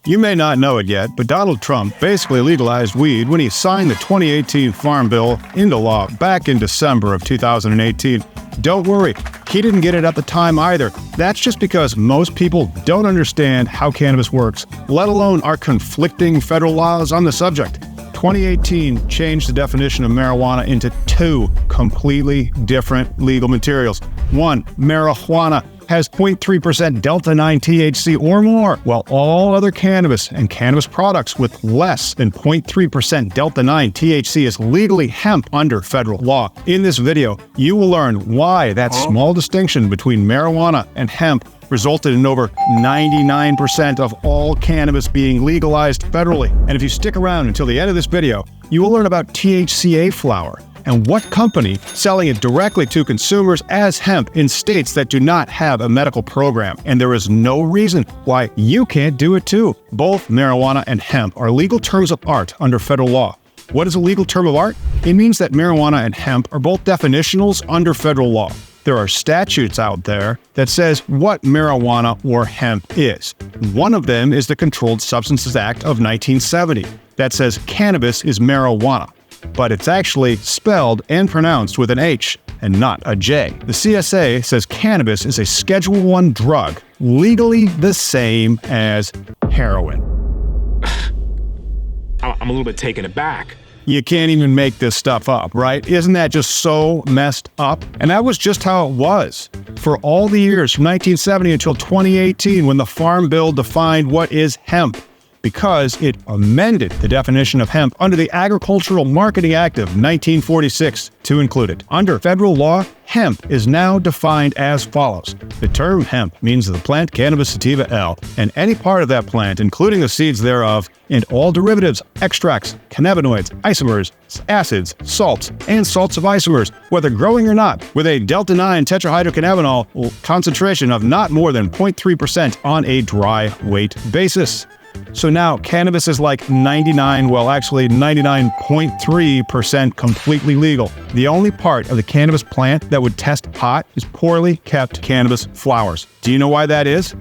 You may not know it yet, but Donald Trump basically legalized weed when he signed the 2018 Farm Bill into law back in December of 2018. Don't worry, he didn't get it at the time either. That's just because most people don't understand how cannabis works, let alone our conflicting federal laws on the subject. 2018 changed the definition of marijuana into two completely different legal materials. One, marijuana has 0.3% delta-9 THC or more, while all other cannabis and cannabis products with less than 0.3% delta-9 THC is legally hemp under federal law. In this video, you will learn why that small distinction between marijuana and hemp resulted in over 99% of all cannabis being legalized federally. And if you stick around until the end of this video, you will learn about THCa flower and what company selling it directly to consumers as hemp in states that do not have a medical program. And there is no reason why you can't do it too. Both marijuana and hemp are legal terms of art under federal law. What is a legal term of art? It means that marijuana and hemp are both definitionals under federal law. There are statutes out there that says what marijuana or hemp is. One of them is the Controlled Substances Act of 1970 that says cannabis is marijuana, but it's actually spelled and pronounced with an H and not a J. The CSA says cannabis is a Schedule I drug, legally the same as heroin. I'm a little bit taken aback. You can't even make this stuff up, right? Isn't that just so messed up? And that was just how it was for all the years from 1970 until 2018 when the Farm Bill defined what is hemp, because it amended the definition of hemp under the Agricultural Marketing Act of 1946 to include it. Under federal law, hemp is now defined as follows. The term hemp means the plant Cannabis sativa L, and any part of that plant, including the seeds thereof, and all derivatives, extracts, cannabinoids, isomers, acids, salts, and salts of isomers, whether growing or not, with a delta-9 tetrahydrocannabinol concentration of not more than 0.3% on a dry weight basis. So now cannabis is like 99.3% completely legal. The only part of the cannabis plant that would test hot is poorly kept cannabis flowers. Do you know why that is?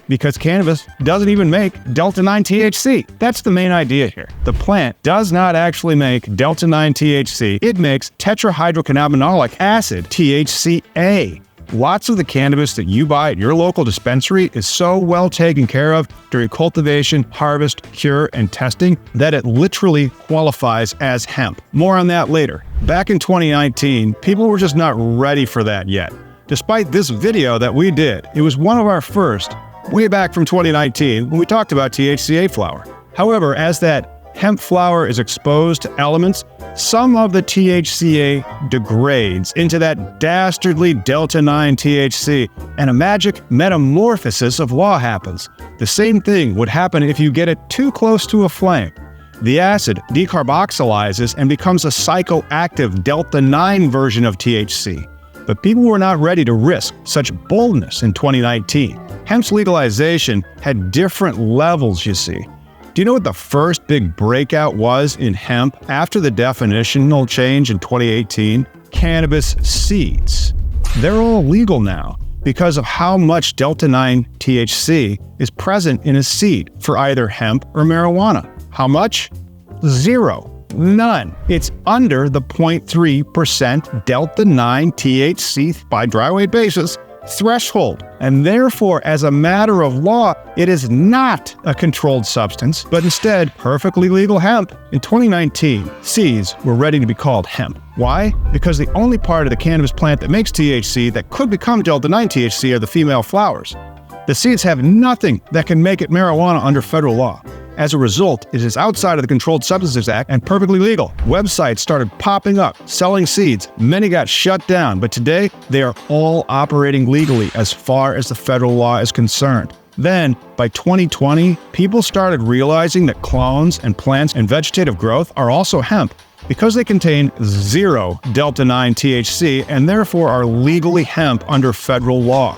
Because cannabis doesn't even make delta-9 THC. That's the main idea here. The plant does not actually make delta-9 THC. It makes tetrahydrocannabinolic acid, THCa. Lots of the cannabis that you buy at your local dispensary is so well taken care of during cultivation, harvest, cure, and testing that it literally qualifies as hemp. More on that later. Back in 2019, people were just not ready for that yet. Despite this video that we did, it was one of our first, way back from 2019, when we talked about THCa flower. However, as that hemp flower is exposed to elements, some of the THCa degrades into that dastardly delta-9 THC, and a magic metamorphosis of law happens. The same thing would happen if you get it too close to a flame. The acid decarboxylizes and becomes a psychoactive delta-9 version of THC. But people were not ready to risk such boldness in 2019. Hemp's legalization had different levels, you see. Do you know what the first big breakout was in hemp after the definitional change in 2018? Cannabis seeds. They're all legal now because of how much delta-9 THC is present in a seed for either hemp or marijuana. How much? Zero. None. It's under the 0.3% delta-9 THC by dry weight basis threshold, and therefore, as a matter of law, it is not a controlled substance, but instead perfectly legal hemp. In 2019, seeds were ready to be called hemp. Why? Because the only part of the cannabis plant that makes THC that could become delta-9 THC are the female flowers. The seeds have nothing that can make it marijuana under federal law. As a result, it is outside of the Controlled Substances Act and perfectly legal. Websites started popping up, selling seeds. Many got shut down, but today they are all operating legally as far as the federal law is concerned. Then, by 2020, people started realizing that clones and plants and vegetative growth are also hemp because they contain zero delta-9 THC and therefore are legally hemp under federal law.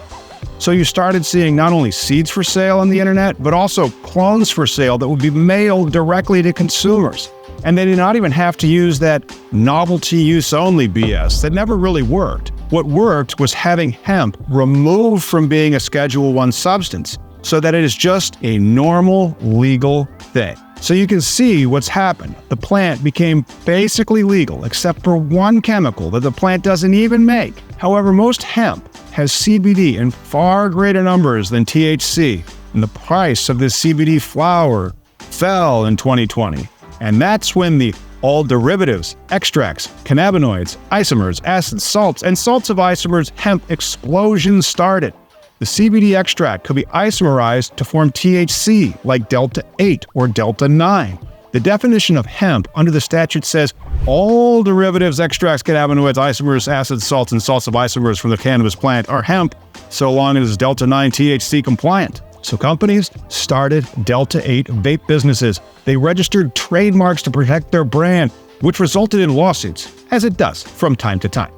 So you started seeing not only seeds for sale on the internet, but also clones for sale that would be mailed directly to consumers. And they did not even have to use that novelty use only BS that never really worked. What worked was having hemp removed from being a Schedule I substance. so that it is just a normal legal thing. So you can see what's happened. The plant became basically legal, except for one chemical that the plant doesn't even make. However, most hemp has CBD in far greater numbers than THC, and the price of this CBD flower fell in 2020. And that's when the all derivatives, extracts, cannabinoids, isomers, acids, salts, and salts of isomers hemp explosion started. The CBD extract could be isomerized to form THC, like delta-8 or delta-9. The definition of hemp under the statute says all derivatives, extracts, cannabinoids, isomers, acids, salts, and salts of isomers from the cannabis plant are hemp, so long as it's delta-9 THC compliant. So companies started delta-8 vape businesses. They registered trademarks to protect their brand, which resulted in lawsuits, as it does from time to time.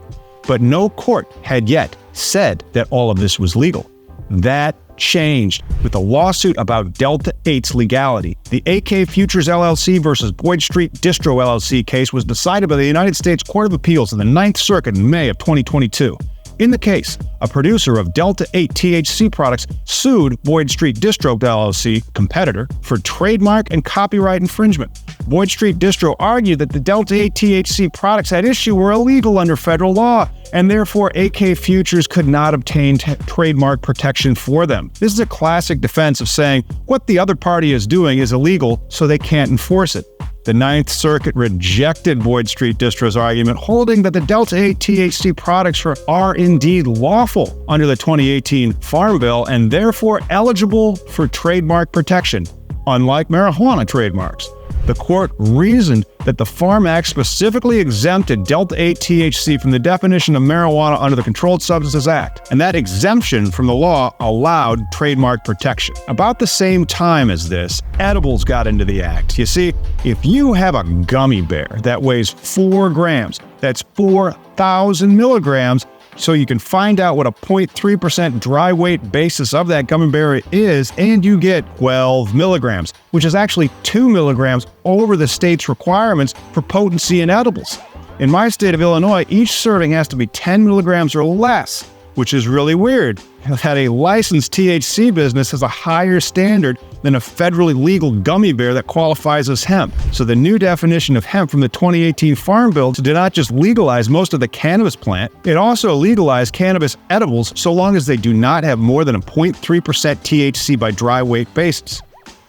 But no court had yet said that all of this was legal. That changed with a lawsuit about delta-8's legality. The AK Futures LLC versus Boyd Street Distro LLC case was decided by the United States Court of Appeals in the Ninth Circuit in May of 2022. In the case, a producer of delta-8 THC products sued Boyd Street Distro LLC, competitor, for trademark and copyright infringement. Boyd Street Distro argued that the delta-8 THC products at issue were illegal under federal law, and therefore AK Futures could not obtain trademark protection for them. This is a classic defense of saying what the other party is doing is illegal, so they can't enforce it. The Ninth Circuit rejected Boyd Street Distro's argument, holding that the delta-8 THC products are indeed lawful under the 2018 Farm Bill and therefore eligible for trademark protection, unlike marijuana trademarks. The court reasoned that the Farm Act specifically exempted delta-8 THC from the definition of marijuana under the Controlled Substances Act, and that exemption from the law allowed trademark protection. About the same time as this, edibles got into the act. You see, if you have a gummy bear that weighs 4 grams, that's 4,000 milligrams, so you can find out what a 0.3% dry weight basis of that gummy bear is, and you get 12 milligrams, which is actually 2 milligrams over the state's requirements for potency in edibles. In my state of Illinois, each serving has to be 10 milligrams or less, which is really weird, that a licensed THC business has a higher standard than a federally legal gummy bear that qualifies as hemp. So the new definition of hemp from the 2018 Farm Bill did not just legalize most of the cannabis plant, it also legalized cannabis edibles so long as they do not have more than a 0.3% THC by dry weight basis.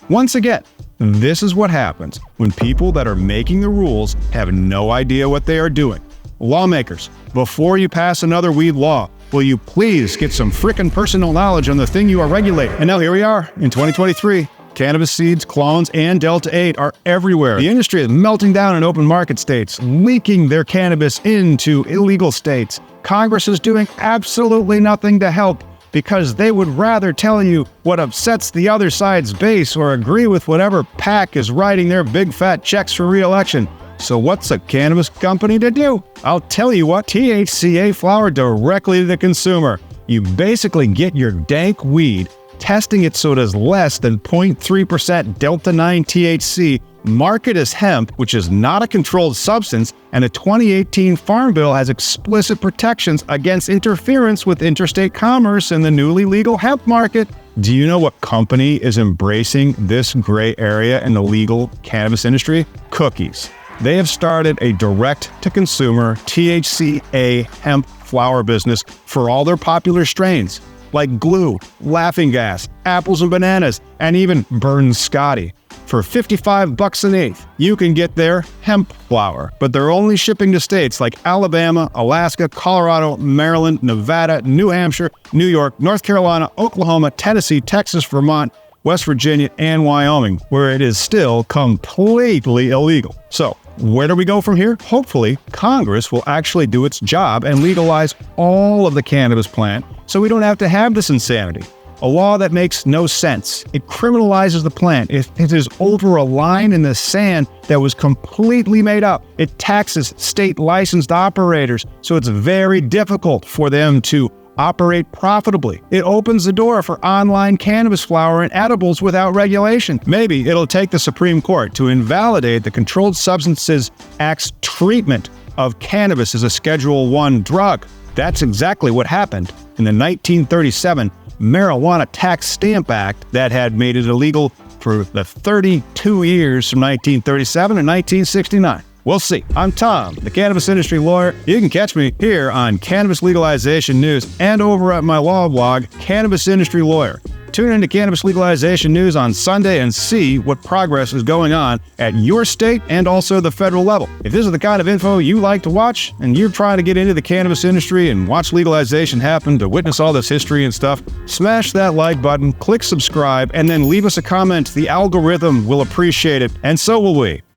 Once again, this is what happens when people that are making the rules have no idea what they are doing. Lawmakers, before you pass another weed law, will you please get some frickin' personal knowledge on the thing you are regulating? And now here we are in 2023. Cannabis seeds, clones, and delta-8 are everywhere. The industry is melting down in open market states, leaking their cannabis into illegal states. Congress is doing absolutely nothing to help because they would rather tell you what upsets the other side's base or agree with whatever PAC is writing their big fat checks for re-election. So what's a cannabis company to do? I'll tell you what, THCa flower directly to the consumer. You basically get your dank weed, testing it so it is less than 0.3% delta-9 THC, market as hemp, which is not a controlled substance, and the 2018 Farm Bill has explicit protections against interference with interstate commerce in the newly legal hemp market. Do you know what company is embracing this gray area in the legal cannabis industry? Cookies. They have started a direct-to-consumer THCa hemp flower business for all their popular strains, like Glue, Laughing Gas, Apples and Bananas, and even Burn Scotty. For $55 an eighth, you can get their hemp flower, but they're only shipping to states like Alabama, Alaska, Colorado, Maryland, Nevada, New Hampshire, New York, North Carolina, Oklahoma, Tennessee, Texas, Vermont, West Virginia, and Wyoming, where it is still completely illegal. So, where do we go from here? Hopefully, Congress will actually do its job and legalize all of the cannabis plant so we don't have to have this insanity. A law that makes no sense. It criminalizes the plant. It is over a line in the sand that was completely made up. It taxes state licensed operators, so it's very difficult for them to operate profitably. It opens the door for online cannabis flower and edibles without regulation. Maybe it'll take the Supreme Court to invalidate the Controlled Substances Act's treatment of cannabis as a Schedule I drug. That's exactly what happened in the 1937 Marijuana Tax Stamp Act that had made it illegal for the 32 years from 1937 to 1969. We'll see. I'm Tom, the Cannabis Industry Lawyer. You can catch me here on Cannabis Legalization News and over at my law blog, Cannabis Industry Lawyer. Tune into Cannabis Legalization News on Sunday and see what progress is going on at your state and also the federal level. If this is the kind of info you like to watch and you're trying to get into the cannabis industry and watch legalization happen to witness all this history and stuff, smash that like button, click subscribe, and then leave us a comment. The algorithm will appreciate it, and so will we.